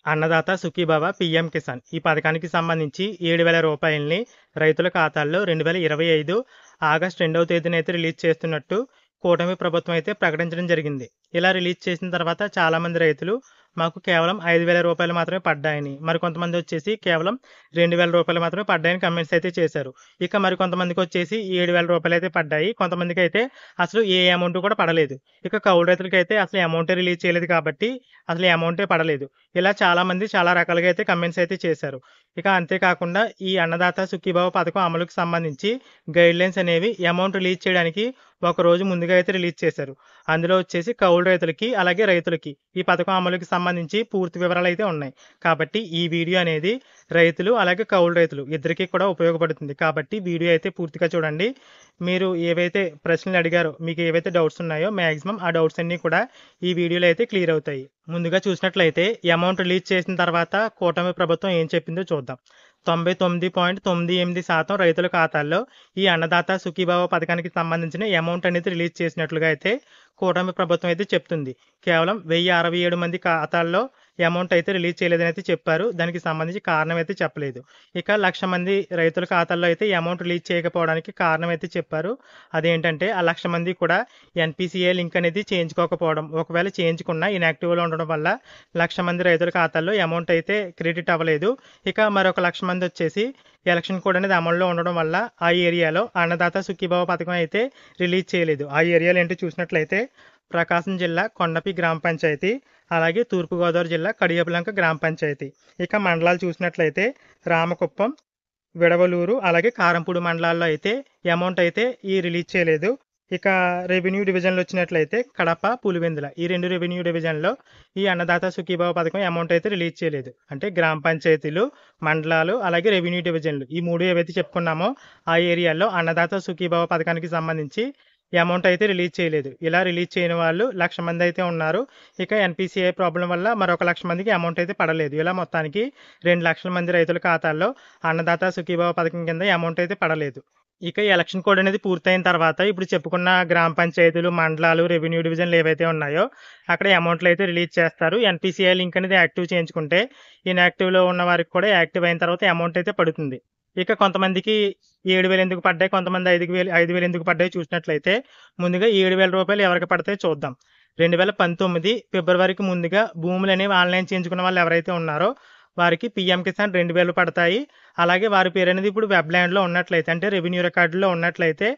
Annadata Sukhibhava PM Kisan ఈ పథకానికి సంబంధించి 7,000 రూపాయలని రైతుల ఖాతాల్లో 2025 ఆగస్టు 2వ తేదీన అయితే రిలీజ్ చేస్తున్నట్టు కూటమి ప్రభుత్వం అయితే ప్రకటించడం జరిగింది. ఇలా రిలీజ్ చేసిన తర్వాత చాలామంది రైతులు మాకు కేవలం 5,000 రూపాయలు మాత్రమే పడ్డాయని, మరికొంతమంది వచ్చేసి కేవలం 2,000 రూపాయలు మాత్రమే పడ్డాయని కామెంట్స్ అయితే చేశారు. ఇక మరికొంతమందికి వచ్చేసి 7,000 రూపాయలు అయితే పడ్డాయి. కొంతమందికి అయితే అసలు ఏ అమౌంట్ కూడా పడలేదు. ఇక కౌలు రైతులకైతే అసలు అమౌంటే రిలీజ్ చేయలేదు కాబట్టి అసలు అమౌంటే పడలేదు. ఇలా చాలామంది చాలా రకాలుగా అయితే కామెంట్స్ అయితే చేశారు. ఇక అంతేకాకుండా ఈ అన్నదాత సుఖీభవ పథకం అమలుకు సంబంధించి గైడ్లైన్స్ అనేవి అమౌంట్ రిలీజ్ చేయడానికి ఒక రోజు ముందుగా అయితే రిలీజ్ చేశారు. అందులో వచ్చేసి కౌలు రైతులకి అలాగే రైతులకి ఈ పథకం అమలుకి సంబంధించి పూర్తి వివరాలు అయితే ఉన్నాయి. కాబట్టి ఈ వీడియో అనేది రైతులు అలాగే కౌలు రైతులు ఇద్దరికీ కూడా ఉపయోగపడుతుంది. కాబట్టి వీడియో అయితే పూర్తిగా చూడండి. మీరు ఏవైతే ప్రశ్నలు అడిగారో, మీకు ఏవైతే డౌట్స్ ఉన్నాయో మ్యాక్సిమం ఆ డౌట్స్ అన్నీ కూడా ఈ వీడియోలో అయితే క్లియర్ అవుతాయి. ముందుగా చూసినట్లయితే అమౌంట్ రిలీజ్ చేసిన తర్వాత కూటమి ప్రభుత్వం ఏం చెప్పిందో చూద్దాం. 99.98% రైతుల ఖాతాల్లో ఈ అన్నదాత సుఖీభవ పథకానికి సంబంధించిన అమౌంట్ అనేది రిలీజ్ చేసినట్లుగా అయితే కూటమి ప్రభుత్వం అయితే చెప్తుంది. కేవలం 1067 మంది ఖాతాల్లో అమౌంట్ అయితే రిలీజ్ చేయలేదని అయితే చెప్పారు. దానికి సంబంధించి కారణం అయితే చెప్పలేదు. ఇక 1,00,000 మంది రైతుల ఖాతాల్లో అయితే అమౌంట్ రిలీజ్ చేయకపోవడానికి కారణం అయితే చెప్పారు. అదేంటంటే ఆ 1,00,000 మంది కూడా ఎన్పిసిఐ లింక్ అనేది చేయించుకోకపోవడం, ఒకవేళ చేయించుకున్నా ఇన్యాక్టివ్లో ఉండడం వల్ల 1,00,000 మంది రైతుల ఖాతాల్లో అమౌంట్ అయితే క్రెడిట్ అవ్వలేదు. ఇక మరొక 1,00,000 మంది వచ్చేసి ఎలక్షన్ కోడ్ అనేది అమల్లో ఉండడం వల్ల ఆ ఏరియాలో అన్నదాత సుఖీభవ పథకం అయితే రిలీజ్ చేయలేదు. ఆ ఏరియాలో ఏంటో చూసినట్లయితే ప్రకాశం జిల్లా కొండపి గ్రామ పంచాయతీ, అలాగే తూర్పుగోదావరి జిల్లా కడియపులంక గ్రామ పంచాయతీ. ఇక మండలాలు చూసినట్లయితే రామకుప్పం, విడవలూరు అలాగే కారంపూడి మండలాల్లో అయితే అమౌంట్ అయితే రిలీజ్ చేయలేదు. ఇక రెవెన్యూ డివిజన్లు వచ్చినట్లయితే కడప, పులివెందుల ఈ 2 రెవెన్యూ డివిజన్లో ఈ అన్నదాత సుఖీభవ పథకం అమౌంట్ అయితే రిలీజ్ చేయలేదు. అంటే గ్రామ పంచాయతీలు, మండలాలు అలాగే రెవెన్యూ డివిజన్లు ఈ 3 ఏవైతే చెప్పుకున్నామో ఆ ఏరియాలో అన్నదాత సుఖీభవ పథకానికి సంబంధించి అమౌంట్ అయితే రిలీజ్ చేయలేదు. ఇలా రిలీజ్ చేయని వాళ్ళు 1,00,000 మంది అయితే ఉన్నారు. ఇక ఎన్పిసిఐ ప్రాబ్లం వల్ల మరొక 1,00,000 మందికి అమౌంట్ అయితే పడలేదు. ఇలా మొత్తానికి 2,00,000 మంది రైతుల ఖాతాల్లో అన్నదాత సుఖీభవ పథకం కింద అమౌంట్ అయితే పడలేదు. ఇక ఎలక్షన్ కోడ్ అనేది పూర్తయిన తర్వాత ఇప్పుడు చెప్పుకున్న గ్రామ పంచాయతీలు, మండలాలు, రెవెన్యూ డివిజన్లు ఏవైతే ఉన్నాయో అక్కడ అమౌంట్లు అయితే రిలీజ్ చేస్తారు. ఎన్పిసిఐ లింక్ అనేది యాక్టివ్ చేయించుకుంటే ఇన్యాక్టివ్లో ఉన్న వారికి కూడా యాక్టివ్ అయిన తర్వాత అమౌంట్ అయితే పడుతుంది. ఇక కొంతమందికి 7,000 ఎందుకు పడ్డాయి, కొంతమంది 5,000 ఎందుకు పడ్డాయి చూసినట్లయితే ముందుగా 7,000 రూపాయలు ఎవరికి పడతాయో చూద్దాం. 2019 ఫిబ్రవరికి ముందుగా భూములు అనేవి ఆన్లైన్ చేయించుకున్న వాళ్ళు ఎవరైతే ఉన్నారో వారికి పీఎం కిసాన్ 2,000 పడతాయి. అలాగే వారి పేరు అనేది ఇప్పుడు వెబ్ ల్యాండ్లో ఉన్నట్లయితే అంటే రెవెన్యూ రికార్డులో ఉన్నట్లయితే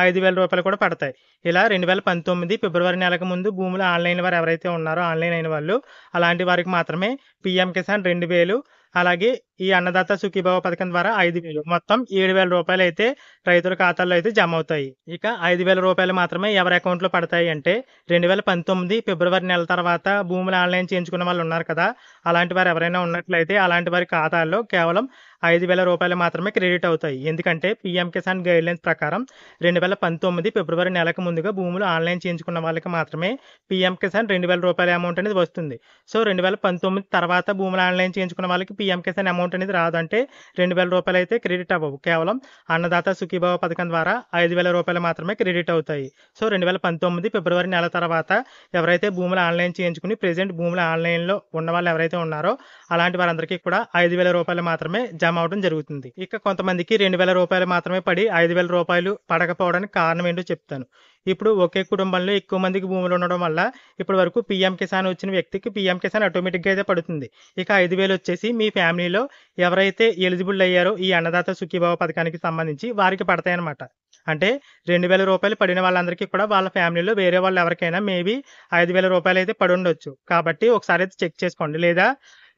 5,000 రూపాయలు కూడా పడతాయి. ఇలా 2019 ఫిబ్రవరి నెలకు ముందు భూములు ఆన్లైన్ వారు ఎవరైతే ఉన్నారో ఆన్లైన్ అయిన వాళ్ళు అలాంటి వారికి మాత్రమే పీఎం కిసాన్ 2,000 అలాగే ఈ అన్నదాత సుఖీభవ పథకం ద్వారా 5,000 మొత్తం 7,000 రూపాయలు అయితే రైతుల ఖాతాల్లో అయితే జమ అవుతాయి. ఇక 5,000 రూపాయలు మాత్రమే ఎవరి అకౌంట్లో పడతాయి అంటే 2019 ఫిబ్రవరి నెల తర్వాత భూములు ఆన్లైన్ చేయించుకున్న వాళ్ళు ఉన్నారు కదా, అలాంటి వారు ఎవరైనా ఉన్నట్లయితే అలాంటి వారి ఖాతాల్లో కేవలం 5,000 రూపాయలు మాత్రమే క్రెడిట్ అవుతాయి. ఎందుకంటే పీఎం కిసాన్ గైడ్లైన్స్ ప్రకారం 2019 ఫిబ్రవరి నెలకు ముందుగా భూములు ఆన్లైన్ చేయించుకున్న వాళ్ళకి మాత్రమే పీఎం కిసాన్ 2,000 రూపాయల అమౌంట్ అనేది వస్తుంది. సో 2019 తర్వాత భూములు ఆన్లైన్ చేయించుకున్న వాళ్ళకి పీఎం కిసాన్ అమౌంట్ అనేది రాదు. అంటే 2,000 రూపాయలు అయితే క్రెడిట్ అవ్వవు. కేవలం అన్నదాత సుఖీభవ పథకం ద్వారా 5,000 రూపాయలు మాత్రమే క్రెడిట్ అవుతాయి. సో 2019 ఫిబ్రవరి నెల తర్వాత ఎవరైతే భూములు ఆన్లైన్ చేయించుకుని ప్రెజెంట్ భూములు ఆన్లైన్లో ఉన్న వాళ్ళు ఎవరైతే ఉన్నారో అలాంటి వారందరికీ కూడా 5,000 రూపాయలు మాత్రమే జమ అవడం జరుగుతుంది. ఇక కొంతమందికి 2,000 రూపాయలు మాత్రమే పడి 5,000 రూపాయలు పడకపోవడానికి కారణం ఏంటో చెప్తాను. ఇప్పుడు ఒకే కుటుంబంలో ఎక్కువ మందికి భూములు ఉండడం వల్ల ఇప్పటి వరకు పీఎం కిసాన్ వచ్చిన వ్యక్తికి పీఎం కిసాన్ ఆటోమేటిక్గా అయితే పడుతుంది. ఇక 5,000 వచ్చేసి మీ ఫ్యామిలీలో ఎవరైతే ఎలిజిబుల్ అయ్యారో ఈ అన్నదాత సుఖీభవ పథకానికి సంబంధించి వారికి పడతాయన్నమాట. అంటే 2,000 రూపాయలు పడిన వాళ్ళందరికీ కూడా వాళ్ళ ఫ్యామిలీలో వేరే వాళ్ళు ఎవరికైనా మేబీ 5,000 రూపాయలు అయితే పడి ఉండొచ్చు. కాబట్టి ఒకసారి అయితే చెక్ చేసుకోండి. లేదా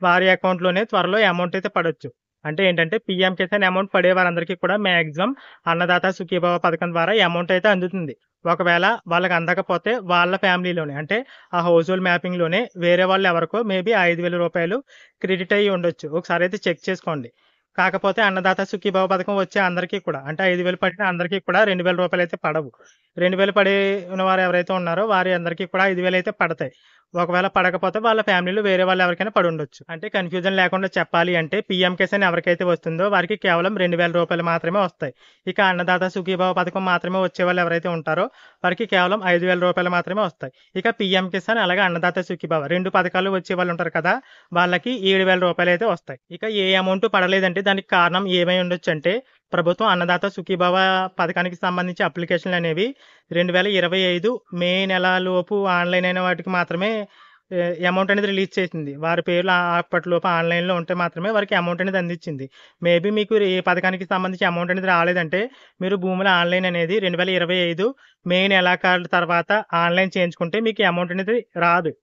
వారి అకౌంట్లోనే త్వరలో అమౌంట్ అయితే పడొచ్చు. అంటే ఏంటంటే పీఎం కిసాన్ అమౌంట్ పడే వారందరికీ కూడా మ్యాక్సిమం అన్నదాత సుఖీభవ పథకం ద్వారా అమౌంట్ అయితే అందుతుంది. ఒకవేళ వాళ్ళకి అందకపోతే వాళ్ళ ఫ్యామిలీలోనే అంటే ఆ హౌస్ హోల్డ్ మ్యాపింగ్లోనే వేరే వాళ్ళు ఎవరికో మేబీ 5,000 రూపాయలు క్రెడిట్ అయ్యి ఉండొచ్చు. ఒకసారి అయితే చెక్ చేసుకోండి. కాకపోతే అన్నదాత సుఖీభవ పథకం వచ్చే అందరికీ కూడా అంటే 5,000 పడిన అందరికీ కూడా 2,000 రూపాయలు అయితే పడవు. 2,000 పడిన వారు ఎవరైతే ఉన్నారో వారి అందరికీ కూడా 5,000 అయితే పడతాయి. ఒకవేళ పడకపోతే వాళ్ళ ఫ్యామిలీలో వేరే వాళ్ళు ఎవరికైనా పడుండొచ్చు. అంటే కన్‌ఫ్యూజన్ లేకుండా చెప్పాలి అంటే పీఎం కిసాన్ ఎవరికైతే వస్తుందో వారికి కేవలం రూ. 2,000 మాత్రమే వస్తాయి. ఇక అన్నదాత సుఖీభవ పథకం మాత్రమే వచ్చేవాళ్ళు ఎవరైతే ఉంటారో వారికి కేవలం రూ. 5,000 మాత్రమే వస్తాయి. ఇక పీఎం కిసాన్ అలాగే అన్నదాత సుఖీభవ 2 పథకాలు వచ్చేవాళ్ళు ఉంటారు కదా! వాళ్ళకి రూ. 7,000 అయితే వస్తాయి. ఇక ఏ అమౌంట్ పడలేదంటే దానికి కారణం ఏమై ఉండొచ్చంటే ప్రభుత్వం అన్నదాత సుఖీభవ పథకానికి సంబంధించి అప్లికేషన్‌లనేవి 2025 మే నెలలోపు ఆన్‌లైన్ అయిన వాటికి మాత్రమే అమౌంట్ అనేది రిలీజ్ చేసింది. వారి పేర్లు అప్పటిలోపు ఆన్‌లైన్‌లో ఉంటే మాత్రమే వారికి అమౌంట్ అనేది అందించింది. మేబీ మీకు ఏ పథకానికి సంబంధించి అమౌంట్ అనేది రాలేదంటే మీరు భూముల ఆన్‌లైన్ అనేది 2025 మే నెలాఖరు తర్వాత ఆన్‌లైన్ చేయించుకుంటే మీకు ఈ అమౌంట్ అనేది రాదు.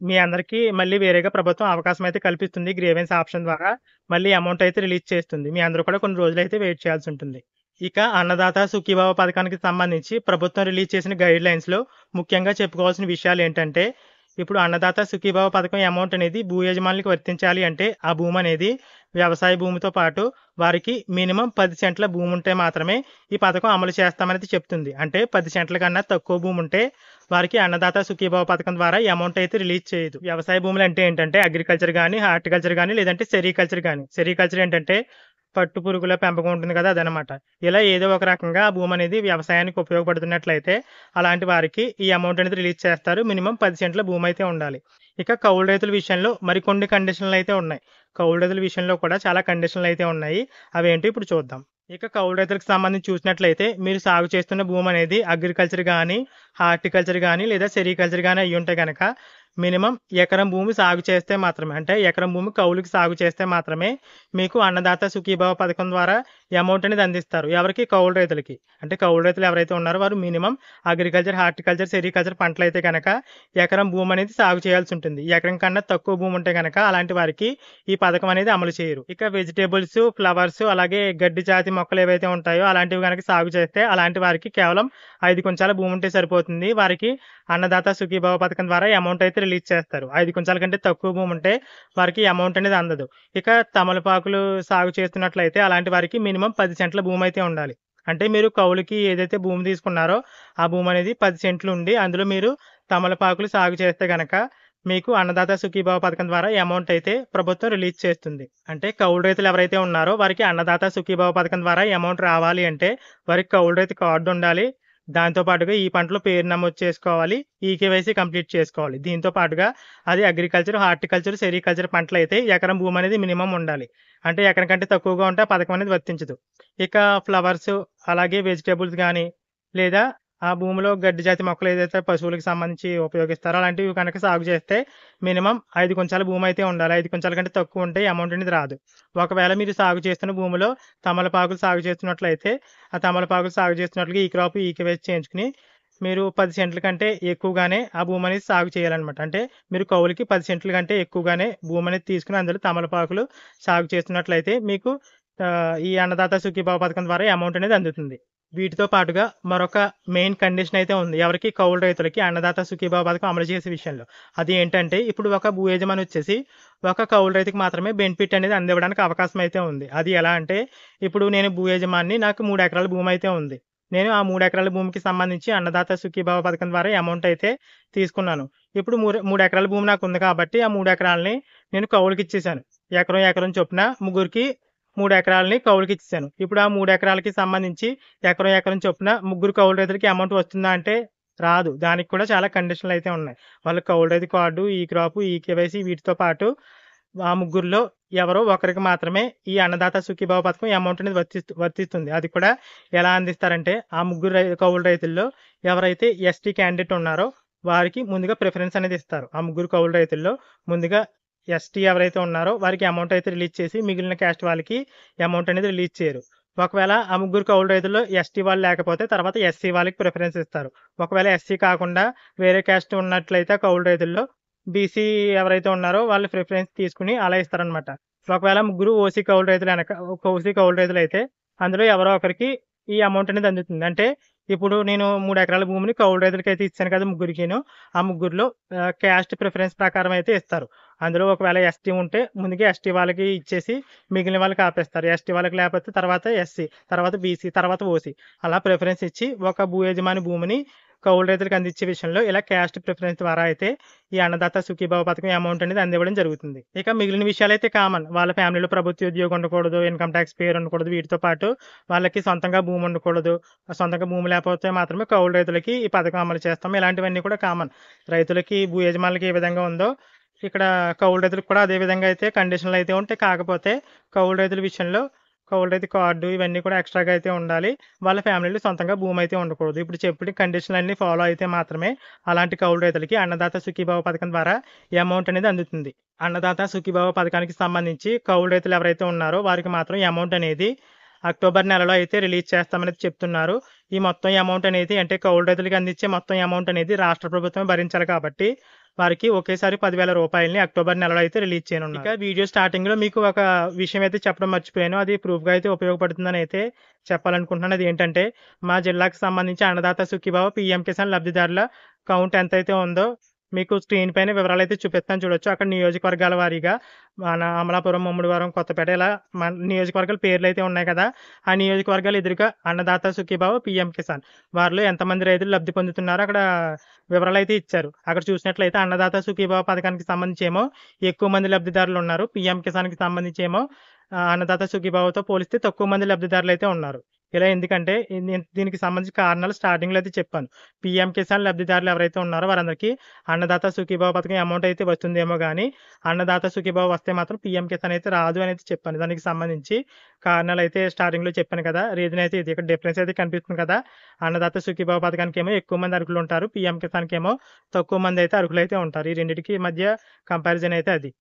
మీ అందరికీ మళ్ళీ వేరేగా ప్రభుత్వం అవకాశం అయితే కల్పిస్తుంది. గ్రీవెన్స్ ఆప్షన్ ద్వారా మళ్ళీ అమౌంట్ అయితే రిలీజ్ చేస్తుంది. మీ అందరూ కూడా కొన్ని రోజులైతే వెయిట్ చేయాల్సి ఉంటుంది. ఇక అన్నదాత సుఖీభవ పథకానికి సంబంధించి ప్రభుత్వం రిలీజ్ చేసిన గైడ్‌లైన్స్‌లో ముఖ్యంగా చెప్పుకోవాల్సిన విషయాలేంటంటే, ఇప్పుడు అన్నదాత సుఖీభవ పథకం అమౌంట్ అనేది భూ యజమానులకు వర్తించాలి అంటే, ఆ భూమి అనేది వ్యవసాయ భూమితో పాటు వారికి మినిమమ్ 10 సెంట్ల భూమి ఉంటే మాత్రమే ఈ పథకం అమలు చేస్తామనేది చెప్తుంది. అంటే 10 సెంట్ల కన్నా తక్కువ భూమి ఉంటే వారికి అన్నదాత సుఖీభవ పథకం ద్వారా ఈ అమౌంట్ అయితే రిలీజ్ చేయదు. వ్యవసాయ భూములు అంటే ఏంటంటే అగ్రికల్చర్ గాని, హార్టికల్చర్ గాని లేదంటే సెరికల్చర్ గాని. సెరికల్చర్ ఏంటంటే పట్టు పురుగుల పెంపకం ఉంటుంది కదా! అదనమాట. ఇలా ఏదో ఒక రకంగా ఆ భూమి అనేది వ్యవసాయానికి ఉపయోగపడుతున్నట్లయితే అలాంటి వారికి ఈ అమౌంట్ అనేది రిలీజ్ చేస్తారు. మినిమమ్ 10 సెంట్ల భూమి అయితే ఉండాలి. ఇక కౌలు రైతుల విషయంలో మరికొన్ని కండిషన్‌లు అయితే ఉన్నాయి. కౌలు రైతుల విషయంలో కూడా చాలా కండిషన్‌లు అయితే ఉన్నాయి. అవేంటో ఇప్పుడు చూద్దాం. ఇక కౌలు రైతులకు సంబంధించి చూసినట్లయితే మీరు సాగు చేస్తున్న భూమి అనేది అగ్రికల్చర్ గాని, హార్టికల్చర్ గాని లేదా సెరికల్చర్ గాని అయ్యుంటే గనక మినిమమ్ ఎకరం భూమి సాగు చేస్తే మాత్రమే అంటే ఎకరం భూమి కౌలుకి సాగు చేస్తే మాత్రమే మీకు అన్నదాత సుఖీభవ పథకం ద్వారా అమౌంట్ అనేది అందిస్తారు. ఎవరికి? కౌలు రైతులకి. అంటే కౌలు రైతులు ఎవరైతే ఉన్నారో వారు మినిమమ్ అగ్రికల్చర్, హార్టికల్చర్, సెరికల్చర్ పంటలైతే గనక ఎకరం భూమి అనేది సాగు చేయాల్సి ఉంటుంది. ఎకరం కన్నా తక్కువ భూమి ఉంటే గనక అలాంటి వారికి ఈ పథకం అనేది అమలు చేయరు. ఇక వెజిటబుల్స్, ఫ్లవర్స్ అలాగే గడ్డి జాతి మొక్కలు ఏవైతే ఉంటాయో అలాంటివి గనక సాగు చేస్తే అలాంటి వారికి కేవలం 5 కుంచాల భూమి ఉంటే సరిపోతుంది. వారికి అన్నదాత సుఖీభవ పథకం ద్వారా అమౌంట్ అయితే రిలీజ్ చేస్తారు. 5 కుంచాల కంటే తక్కువ భూమి ఉంటే వారికి అమౌంట్ అనేది అందదు. ఇక తమలపాకులు సాగు చేస్తున్నట్లయితే అలాంటి వారికి మినిమమ్ 10 సెంట్ల భూమి అయితే ఉండాలి. అంటే మీరు కౌలుకి ఏదైతే భూమి తీసుకున్నారో ఆ భూమి అనేది 10 సెంట్లు ఉండి అందులో మీరు తమలపాకులు సాగు చేస్తే గనక మీకు అన్నదాత సుఖీభవ పథకం ద్వారా అమౌంట్ అయితే ప్రభుత్వం రిలీజ్ చేస్తుంది. అంటే కౌలు రైతులు ఎవరైతే ఉన్నారో వారికి అన్నదాత సుఖీభవ పథకం ద్వారా అమౌంట్ రావాలి అంటే వారికి కౌలు రైతు కార్డు ఉండాలి. దాంతో పాటుగా ఈ పంటలో పేరు నమోదు చేసుకోవాలి. ఈకేవైసీ కంప్లీట్ చేసుకోవాలి. దీంతో పాటుగా అది అగ్రికల్చర్, హార్టికల్చర్, సెరికల్చర్ పంటలైతే ఎకరం భూమి అనేది మినిమమ్ ఉండాలి. అంటే ఎకరం కంటే తక్కువగా ఉంటే ఆ పథకం అనేది వర్తించదు. ఇక ఫ్లవర్స్ అలాగే వెజిటబుల్స్ గాని లేదా ఆ భూమిలో గడ్డి జాతి మొక్కలు ఏదైతే పశువులకు సంబంధించి ఉపయోగిస్తారో అలాంటివి కనుక సాగు చేస్తే మినిమమ్ 5 కుంచాల భూమి అయితే ఉండాలి. 5 కుంచాల కంటే తక్కువ ఉంటే అమౌంట్ అనేది రాదు. ఒకవేళ మీరు సాగు చేస్తున్న భూమిలో తమలపాకులు సాగు చేస్తున్నట్లయితే ఆ తమలపాకులు సాగు చేస్తున్నట్లుగా ఈ క్రాప్ ఈకేవైసీ చేయించుకుని మీరు 10 సెంట్ల కంటే ఎక్కువగానే ఆ భూమి అనేది సాగు చేయాలన్నమాట. అంటే మీరు కౌలుకి 10 సెంట్ల కంటే ఎక్కువగానే భూమి అనేది తీసుకుని అందులో తమలపాకులు సాగు చేస్తున్నట్లయితే మీకు ఈ అన్నదాత సుఖీభవ పథకం ద్వారా అమౌంట్ అనేది అందుతుంది. వీటితో పాటుగా మరొక మెయిన్ కండిషన్ అయితే ఉంది. ఎవరికి? కౌలు రైతులకి అన్నదాత సుఖీభవ పథకం అమలు చేసే విషయంలో. అది ఏంటంటే ఇప్పుడు ఒక భూ యజమాని వచ్చేసి ఒక కౌలు రైతుకి మాత్రమే బెనిఫిట్ అనేది అందివ్వడానికి అవకాశం అయితే ఉంది. అది ఎలా అంటే ఇప్పుడు నేను భూ యజమానిని, నాకు 3 ఎకరాల భూమి అయితే ఉంది. నేను ఆ 3 ఎకరాల భూమికి సంబంధించి అన్నదాత సుఖీభవ పథకం ద్వారా అమౌంట్ అయితే తీసుకున్నాను. ఇప్పుడు 3 ఎకరాల భూమి నాకు ఉంది కాబట్టి ఆ 3 ఎకరాలని నేను కౌలుకి ఇచ్చేసాను. ఎకరం చొప్పున ముగ్గురికి 3 ఎకరాలని కౌలుకి ఇచ్చేసాను. ఇప్పుడు ఆ 3 ఎకరాలకి సంబంధించి ఎకరం చొప్పున ముగ్గురు కౌలు రైతులకి అమౌంట్ వస్తుందా అంటే రాదు. దానికి కూడా చాలా కండిషన్‌లు అయితే ఉన్నాయి. వాళ్ళకి కౌలు రైతు కార్డు, ఈ క్రాప్, ఈకేవైసీ వీటితో పాటు ఆ ముగ్గురిలో ఎవరో ఒకరికి మాత్రమే ఈ అన్నదాత సుఖీభవ పథకం అమౌంట్ అనేది వర్తిస్తుంది. అది కూడా ఎలా అందిస్తారంటే ఆ ముగ్గురు కౌలు రైతుల్లో ఎవరైతే ఎస్టీ క్యాండిడేట్ ఉన్నారో వారికి ముందుగా ప్రిఫరెన్స్ అనేది ఇస్తారు. ఆ ముగ్గురు కౌలు రైతుల్లో ముందుగా ఎస్టీ ఎవరైతే ఉన్నారో వారికి అమౌంట్ అయితే రిలీజ్ చేసి మిగిలిన క్యాస్ట్ వాళ్ళకి అమౌంట్ అనేది రిలీజ్ చేయరు. ఒకవేళ ఆ ముగ్గురు కౌలు రైతుల్లో ఎస్టీ వాళ్ళు లేకపోతే తర్వాత ఎస్సీ వాళ్ళకి ప్రిఫరెన్స్ ఇస్తారు. ఒకవేళ ఎస్సీ కాకుండా వేరే క్యాస్ట్ ఉన్నట్లయితే కౌలు రైతుల్లో బీసీ ఎవరైతే ఉన్నారో వాళ్ళు ప్రిఫరెన్స్ తీసుకుని అలా ఇస్తారనమాట. ఒకవేళ ముగ్గురు ఓసీ కౌలు రైతులైతే అందులో ఎవరో ఒకరికి ఈ అమౌంట్ అనేది అందుతుంది. అంటే ఇప్పుడు నేను 3 ఎకరాల భూమిని కౌలు రైతులకైతే ఇచ్చాను కదా ముగ్గురికిను. ఆ ముగ్గురిలో క్యాస్ట్ ప్రిఫరెన్స్ ప్రకారం అయితే ఇస్తారు. అందులో ఒకవేళ ఎస్టీ ఉంటే ముందుగా ఎస్టీ వాళ్ళకి ఇచ్చేసి మిగిలిన వాళ్ళకి ఆపేస్తారు. ఎస్టీ వాళ్ళకి లేకపోతే తర్వాత ఎస్సీ, తర్వాత బీసీ, తర్వాత ఓసీ అలా ప్రిఫరెన్స్ ఇచ్చి ఒక భూ యజమాని భూమిని కౌలు రైతులకు అందించే విషయంలో ఇలా క్యాస్ట్ ప్రిఫరెన్స్ ద్వారా అయితే ఈ అన్నదాత సుఖీభావ పథకం అమౌంట్ అనేది అందివ్వడం జరుగుతుంది. ఇక మిగిలిన విషయాలైతే కామన్. వాళ్ళ ఫ్యామిలీలో ప్రభుత్వ ఉద్యోగం ఉండకూడదు, ఇన్‌కమ్ టాక్స్ పేరు ఉండకూడదు. వీటితో పాటు వాళ్ళకి సొంతంగా భూమి ఉండకూడదు. సొంతంగా భూమి లేకపోతే మాత్రమే కౌలు రైతులకి ఈ పథకం అమలు చేస్తాం. ఇలాంటివన్నీ కూడా కామన్. రైతులకి, భూ యజమానులకి ఏ విధంగా ఉందో ఇక్కడ కౌలు రైతులకు కూడా అదే విధంగా అయితే కండిషన్‌లు అయితే ఉంటాయి. కాకపోతే కౌలు రైతుల విషయంలో కౌలు రైతు కార్డు ఇవన్నీ కూడా ఎక్స్‌ట్రాగా అయితే ఉండాలి. వాళ్ళ ఫ్యామిలీలో సొంతంగా భూమి అయితే ఉండకూడదు. ఇప్పుడు చెప్పిన కండిషన్‌లన్నీ ఫాలో అయితే మాత్రమే అలాంటి కౌలు రైతులకి అన్నదాత సుఖీభావ పథకం ద్వారా ఈ అమౌంట్ అనేది అందుతుంది. అన్నదాత సుఖీభావ పథకానికి సంబంధించి కౌలు రైతులు ఎవరైతే ఉన్నారో వారికి మాత్రం ఈ అమౌంట్ అనేది అక్టోబర్ నెలలో అయితే రిలీజ్ చేస్తామనేది చెప్తున్నారు. ఈ మొత్తం అమౌంట్ అనేది అంటే కౌలు రైతులకి అందించే మొత్తం అమౌంట్ అనేది రాష్ట్ర ప్రభుత్వమే భరించాలి కాబట్టి వారికి ఒకేసారి 10,000 అక్టోబర్ నెలలో అయితే రిలీజ్ చేయనున్నారు. ఇక వీడియో స్టార్టింగ్‌లో మీకు ఒక విషయం అయితే చెప్పడం మర్చిపోయాను. అది ప్రూఫ్‌గా అయితే ఉపయోగపడుతుందని అయితే చెప్పాలనుకుంటున్నాను. అదేంటంటే మా జిల్లాకు సంబంధించి అన్నదాత సుఖీభావ, పీఎం కిసాన్ లబ్ధిదారుల కౌంట్ ఎంతైతే ఉందో మీకు స్క్రీన్ పైన వివరాలైతే చూపిస్తాను చూడొచ్చు. అక్కడ నియోజకవర్గాల వారీగా మన అమలాపురం, ముమ్మడివరం, కొత్తపేట ఇలా మన నియోజకవర్గాల పేర్లయితే ఉన్నాయి కదా! ఆ నియోజకవర్గాల ఎదురుగా అన్నదాత సుఖీభావ, పీఎం కిసాన్ వారిలో ఎంతమంది రైతులు లబ్ధి పొందుతున్నారో అక్కడ వివరాలైతే ఇచ్చారు. అక్కడ చూసినట్లయితే అన్నదాత సుఖీభావ పథకానికి సంబంధించేమో ఎక్కువ మంది లబ్ధిదారులు ఉన్నారు. పీఎం కిసాన్‌కి సంబంధించేమో అన్నదాత సుఖీభావతో పోలిస్తే తక్కువ మంది లబ్ధిదారులైతే ఉన్నారు. ఇలా ఎందుకంటే దీనికి సంబంధించి కారణాలు స్టార్టింగ్‌లో అయితే చెప్పాను. పీఎం కిసాన్ లబ్ధిదారులు ఎవరైతే ఉన్నారో వారందరికీ అన్నదాత సుఖీభావ పథకం అమౌంట్ అయితే వస్తుందేమో గానీ, అన్నదాత సుఖీభావ వస్తే మాత్రం పీఎం కిసాన్ అయితే రాదు అనేది చెప్పాను. దానికి సంబంధించి కారణాలైతే స్టార్టింగ్‌లో చెప్పాను కదా! రీజన్ అయితే ఇది. ఇక్కడ డిఫరెన్స్ అయితే కనిపిస్తుంది కదా! అన్నదాత సుఖీభావ పథకానికేమో ఎక్కువ మంది అర్హులుంటారు. పీఎం కిసాన్‌కేమో తక్కువ మంది అయితే అర్హులైతే ఉంటారు. ఈ రెండిటికి మధ్య కంపారిజన్ అయితే అది.